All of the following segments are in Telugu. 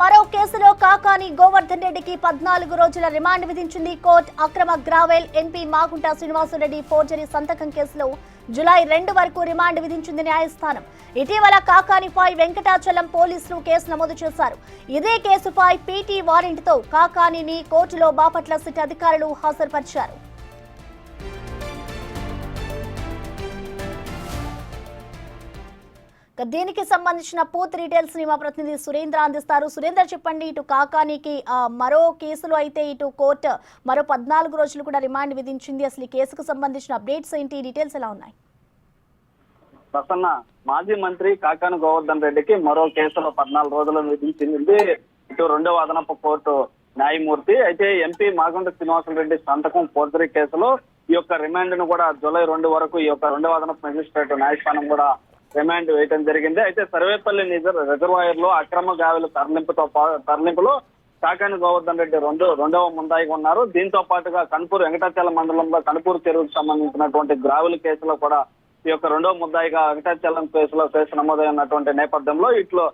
మరో కేసులో కాకాని గోవర్ధన్ రెడ్డికి 14 రోజుల రిమాండ్ విధించింది కోర్టు. అక్రమ gravel MP Magunta Srinivasa Reddy forgery సంతకం కేసులో జూలై 2 వరకు రిమాండ్ విధించింది న్యాయస్థానం. ఇటీవల కాకానిపై వెంకటాచలం పోలీసులు కేసు నమోదు చేశారు. ఇదే కేసుపై పీటీ వారెంట్తో కాకానిని కోర్టులో బాపట్ల సిట్ అధికారులు హాజరుపరిచారు. దీనికి సంబంధించిన పూర్తి డీటెయిల్స్ ని మా ప్రతినిధి సురేంద్ర అందిస్తారు. సురేంద్ర, చెప్పండి, ఇటు కాకానికి మరో కేసులో అయితే ఇటు కోర్టు మరో 14 రోజులు కూడా రిమాండ్ విధించింది. అసలు ఈ కేసుకు సంబంధించిన అప్డేట్స్ ఏంటి, డీటెయిల్స్ ఎలా ఉన్నాయి? ప్రసన్న, మాజీ మంత్రి కాకాని గోవర్ధన్ రెడ్డికి మరో కేసులో 14 రోజులు విధించింది ఇటు రెండవ అదనపు కోర్టు న్యాయమూర్తి. అయితే ఎంపీ మాగుంట శ్రీనివాసరెడ్డి సంతకం ఫోర్జరీ కేసులో ఈ యొక్క రిమాండ్ ను కూడా జూలై 2 వరకు ఈ యొక్క రెండవ అదనపు మెజిస్ట్రేట్ న్యాయస్థానం కూడా రిమాండ్ వేయడం జరిగింది. అయితే సర్వేపల్లి రిజర్వాయర్ లో అక్రమ గావిల తరలింపులో కాకాని గోవర్ధన్ రెడ్డి రెండవ ముందాయిగా ఉన్నారు. దీంతో పాటుగా కనుపూరు వెంకటాచలం మండలంలో కనుపూరు చెరువుకు సంబంధించినటువంటి గ్రావుల కేసులో కూడా ఈ యొక్క రెండవ ముద్దాయిగా వెంకటాచలం కేసు నమోదైనటువంటి నేపథ్యంలో ఇట్లో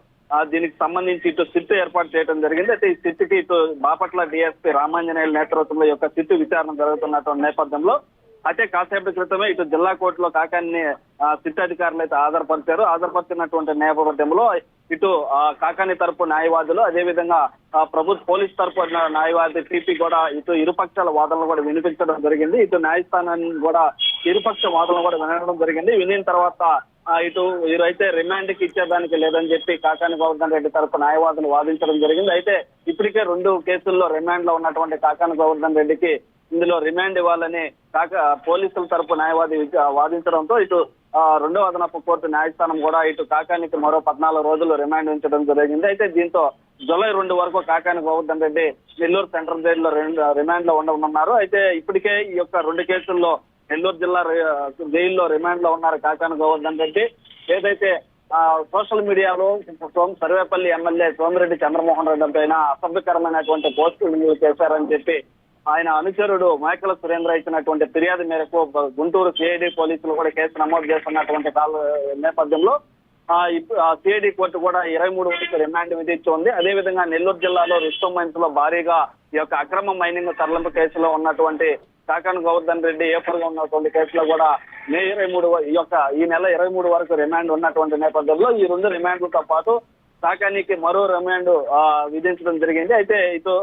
దీనికి సంబంధించి ఇటు సిట్ ఏర్పాటు చేయడం జరిగింది. అయితే ఈ సిట్కి ఇటు బాపట్ల డిఎస్పీ రామాంజనేయుల నేతృత్వంలో ఈ యొక్క సిట్ విచారణ జరుగుతున్నటువంటి నేపథ్యంలో అయితే కాసేపటి క్రితమే ఇటు జిల్లా కోర్టులో కాకాని సిట్ అధికారులు అయితే హాజరుపరిచినటువంటి నేపథ్యంలో ఇటు కాకాని తరపు న్యాయవాదులు, అదేవిధంగా పోలీస్ తరపు న్యాయవాది పీపీ కూడా ఇటు ఇరుపక్షాల వాదనలు కూడా వినిపించడం జరిగింది. ఇటు న్యాయస్థానాన్ని కూడా ఇరుపక్ష వాదనలు కూడా వినడం జరిగింది. వినిన తర్వాత ఇటు వీరైతే రిమాండ్ కి ఇచ్చేదానికి లేదని చెప్పి కాకాని గోవర్ధన్ రెడ్డి తరపు న్యాయవాదులు వాదించడం జరిగింది. అయితే ఇప్పటికే 2 కేసుల్లో రిమాండ్ లో ఉన్నటువంటి కాకాని గోవర్ధన్ రెడ్డికి ఇందులో రిమాండ్ ఇవ్వాలని పోలీసుల తరపు న్యాయవాది వాదించడంతో ఇటు రెండవ అదనపు కోర్టు న్యాయస్థానం కూడా ఇటు కాకానికి మరో 14 రోజులు రిమాండ్ ఉంచడం జరిగింది. అయితే దీంతో జూలై 2 వరకు కాకాని గోవర్ధన్ రెడ్డి నెల్లూరు సెంట్రల్ జైల్లో రిమాండ్ లో ఉండనున్నారు. అయితే ఇప్పటికే ఈ యొక్క 2 కేసుల్లో నెల్లూరు జిల్లా జైల్లో రిమాండ్ లో ఉన్నారు కాకాని గోవర్ధన్ రెడ్డి. ఏదైతే సోషల్ మీడియాలో సర్వేపల్లి ఎమ్మెల్యే సోమిరెడ్డి చంద్రమోహన్ రెడ్డి పైన అసభ్యకరమైనటువంటి పోస్టులు చేశారని చెప్పి ఆయన అనుచరుడు మేకల సురేంద్ర ఇచ్చినటువంటి ఫిర్యాదు మేరకు గుంటూరు సిఐడి పోలీసులు కూడా కేసు నమోదు చేస్తున్నటువంటి నేపథ్యంలో సిఐడి కోర్టు కూడా 23 వరకు రిమాండ్ విధించింది. అదేవిధంగా నెల్లూరు జిల్లాలో రిస్టమ్ మైన్స్ లో భారీగా ఈ యొక్క అక్రమ మైనింగ్ తరలింపు కేసులో ఉన్నటువంటి కాకాని గోవర్ధన్ రెడ్డి ఏపర్గా ఉన్నటువంటి కేసులో కూడా ఈ నెల 23 వరకు రిమాండ్ ఉన్నటువంటి నేపథ్యంలో ఈ 2 రిమాండ్లతో పాటు కాకానికి మరో రిమాండ్ విధించడం జరిగింది. అయితే ఇటు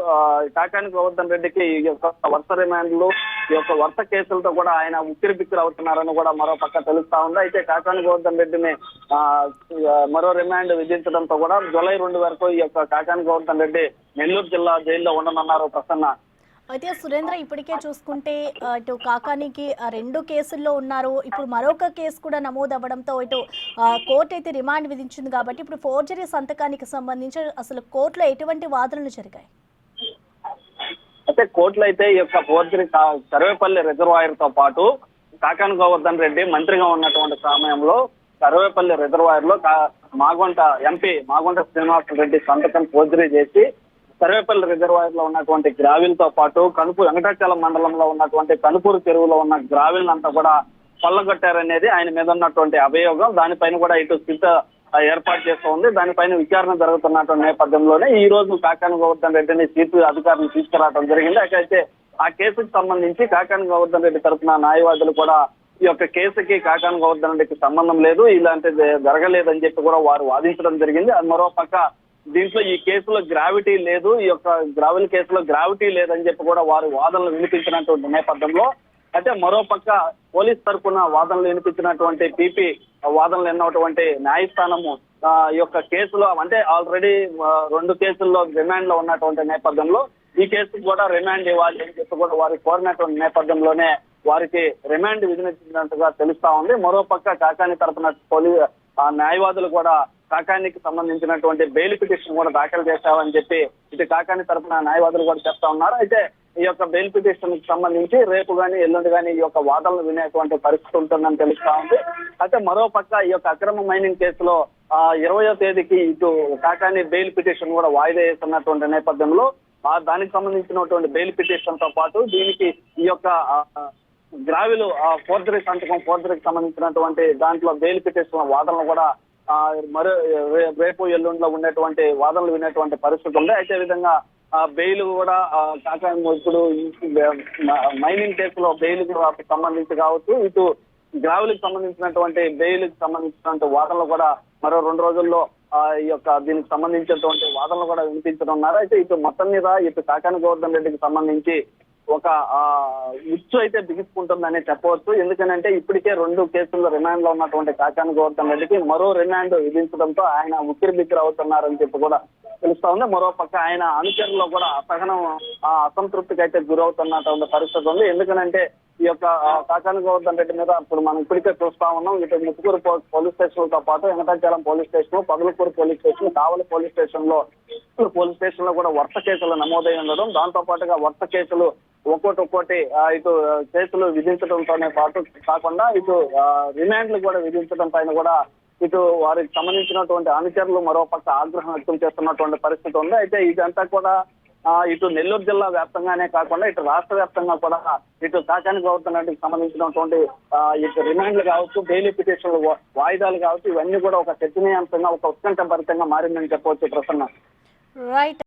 కాకాని గోవర్ధన్ రెడ్డికి ఈ యొక్క వరుస రిమాండ్లు, ఈ యొక్క వరుస కేసులతో కూడా ఆయన ఉక్కిరి బిక్కిరి అవుతున్నారని కూడా మరో పక్క తెలుస్తా ఉంది. అయితే కాకాని గోవర్ధన్ రెడ్డిని మరో రిమాండ్ విధించడంతో కూడా జూలై 2 వరకు ఈ యొక్క కాకాని గోవర్ధన్ రెడ్డి నెల్లూరు జిల్లా జైల్లో ఉండనున్నారు. ప్రసన్న, అయితే సురేంద్ర, ఇప్పటికే చూసుకుంటే ఇటు కాకానికి 2 కేసుల్లో ఉన్నారు. ఇప్పుడు మరొక కేసు కూడా నమోదు అవ్వడంతో ఇటు కోర్టు అయితే రిమాండ్ విధించింది. కాబట్టి ఇప్పుడు ఫోర్జరీ సంతకానికి సంబంధించి అసలు కోర్టులో ఎటువంటి వాదనలు జరిగాయి? అయితే కోర్టులో అయితే ఈ యొక్క ఫోర్జరీ సర్వేపల్లి రిజర్వాయర్ తో పాటు కాకాని గోవర్ధన్ రెడ్డి మంత్రిగా ఉన్నటువంటి సమయంలో సర్వేపల్లి రిజర్వాయర్ లో ఎంపీ మాగుంట శ్రీనివాసరెడ్డి సంతకం ఫోర్జరీ చేసి సర్వేపల్లి రిజర్వాయర్ లో ఉన్నటువంటి గ్రావిల్ తో పాటు కనుపూరు వెంకటాచలం మండలంలో ఉన్నటువంటి కనుపూరు చెరువులో ఉన్న గ్రావిల్ అంతా కూడా కొల్లగొట్టారనేది ఆయన మీద ఉన్నటువంటి అభియోగం. దానిపైన కూడా ఇటు సిట్ ఏర్పాటు చేస్తూ ఉంది. దానిపైన విచారణ జరుగుతున్నటువంటి నేపథ్యంలోనే ఈ రోజు కాకాని గోవర్ధన్ రెడ్డిని సిట్ అధికారులు తీసుకురావడం జరిగింది. అయితే ఆ కేసుకు సంబంధించి కాకాని గోవర్ధన్ రెడ్డి తరఫున న్యాయవాదులు కూడా ఈ యొక్క కేసుకి కాకాని గోవర్ధన్ రెడ్డికి సంబంధం లేదు, ఇలాంటిది జరగలేదని చెప్పి కూడా వారు వాదించడం జరిగింది. మరో పక్క దీంట్లో ఈ కేసులో గ్రావిటీ లేదు, ఈ యొక్క గ్రావెల్ కేసులో గ్రావిటీ లేదని చెప్పి కూడా వారు వాదనలు వినిపించినటువంటి నేపథ్యంలో అయితే మరో పక్క పోలీస్ తరఫున వాదనలు వినిపించినటువంటి పీపీ వాదనలు ఎన్నటువంటి న్యాయస్థానము ఈ యొక్క కేసులో అంటే ఆల్రెడీ 2 కేసుల్లో రిమాండ్ లో ఉన్నటువంటి నేపథ్యంలో ఈ కేసుకు కూడా రిమాండ్ ఇవ్వాలి అని చెప్పి కూడా వారికి కోరినటువంటి నేపథ్యంలోనే వారికి రిమాండ్ విధించినట్టుగా తెలుస్తా ఉంది. మరో పక్క కాకాని తరఫున న్యాయవాదులు కూడా కాకానికి సంబంధించినటువంటి బెయిల్ పిటిషన్ కూడా దాఖలు చేశామని చెప్పి ఇటు కాకాని తరఫున న్యాయవాదులు కూడా చెప్తా ఉన్నారు. అయితే ఈ యొక్క బెయిల్ పిటిషన్ కి సంబంధించి రేపు గానీ ఎల్లుండి గానీ ఈ యొక్క వాదనలు వినేటువంటి పరిస్థితి ఉంటుందని తెలుస్తా ఉంది. అయితే మరో పక్క ఈ యొక్క అక్రమ మైనింగ్ కేసులో 20వ తేదీకి ఇటు కాకాని బెయిల్ పిటిషన్ కూడా వాయిదా వేస్తున్నటువంటి నేపథ్యంలో దానికి సంబంధించినటువంటి బెయిల్ పిటిషన్ తో పాటు దీనికి ఈ యొక్క గ్రావిల్ ఫోర్జరీ సంతకం ఫోర్జరీకి సంబంధించినటువంటి దాంట్లో బెయిల్ పిటిషన్ వాదనలు కూడా మరో రేపు ఎల్లుండిలో ఉండేటువంటి వాదనలు వినేటువంటి పరిస్థితి ఉంది. అయితే విధంగా బెయిల్ కూడా ఇప్పుడు మైనింగ్ కేసులో బెయిల్ సంబంధించి కావచ్చు, ఇటు గ్రావెల్కి సంబంధించినటువంటి బెయిల్కి సంబంధించినటువంటి వాదనలు కూడా మరో 2 రోజుల్లో ఈ యొక్క దీనికి సంబంధించినటువంటి వాదనలు కూడా వినిపించనున్నారు. అయితే ఇటు మొత్తం మీద ఇటు కాకాని గోవర్ధన్ రెడ్డికి సంబంధించి ఒక ఉచ్చు అయితే బిగుసుకుంటుందని చెప్పవచ్చు. ఎందుకనంటే ఇప్పటికే 2 కేసుల్లో రిమాండ్ లో ఉన్నటువంటి కాకాని గోవర్ధన్ రెడ్డికి మరో రిమాండ్ విధించడంతో ఆయన ఉక్కిరి బిక్కిరి అవుతున్నారని చెప్పి కూడా తెలుస్తా ఉంది. మరో పక్క ఆయన అనుచరుల్లో కూడా అసహనం అసంతృప్తికి అయితే గురవుతున్నటువంటి పరిస్థితి ఉంది. ఎందుకనంటే ఈ యొక్క కాకాని గోవర్ధన్ రెడ్డి మీద ఇప్పుడు మనం ఇప్పటికే చూస్తా ఉన్నాం. ఇటు ముత్తుకూరు పోలీస్ స్టేషన్లతో పాటు Venkatachalam police station, Pagalakuru police station, Kavali police station లో కూడా వరుస కేసులు నమోదై ఉండడం, దాంతో పాటుగా వరుస కేసులు ఒక్కోటి ఇటు కేసులు విధించడంతోనే పాటు కాకుండా ఇటు రిమాండ్లు కూడా విధించడం పైన కూడా ఇటు వారికి సంబంధించినటువంటి అనుచరులు మరో పక్క ఆగ్రహం వ్యక్తం చేస్తున్నటువంటి పరిస్థితి ఉంది. అయితే ఇదంతా కూడా ఇటు నెల్లూరు జిల్లా వ్యాప్తంగానే కాకుండా ఇటు రాష్ట్ర వ్యాప్తంగా కూడా ఇటు కాకాని గోవర్ధన్ రెడ్డికి సంబంధించినటువంటి ఇటు రిమాండ్లు కావచ్చు, బెయిల్ పిటిషన్లు వాయిదాలు కావచ్చు, ఇవన్నీ కూడా ఒక చర్చనీయాంశంగా, ఒక ఉత్కంఠభరితంగా మారిందని చెప్పవచ్చు ప్రసన్న. రైట్.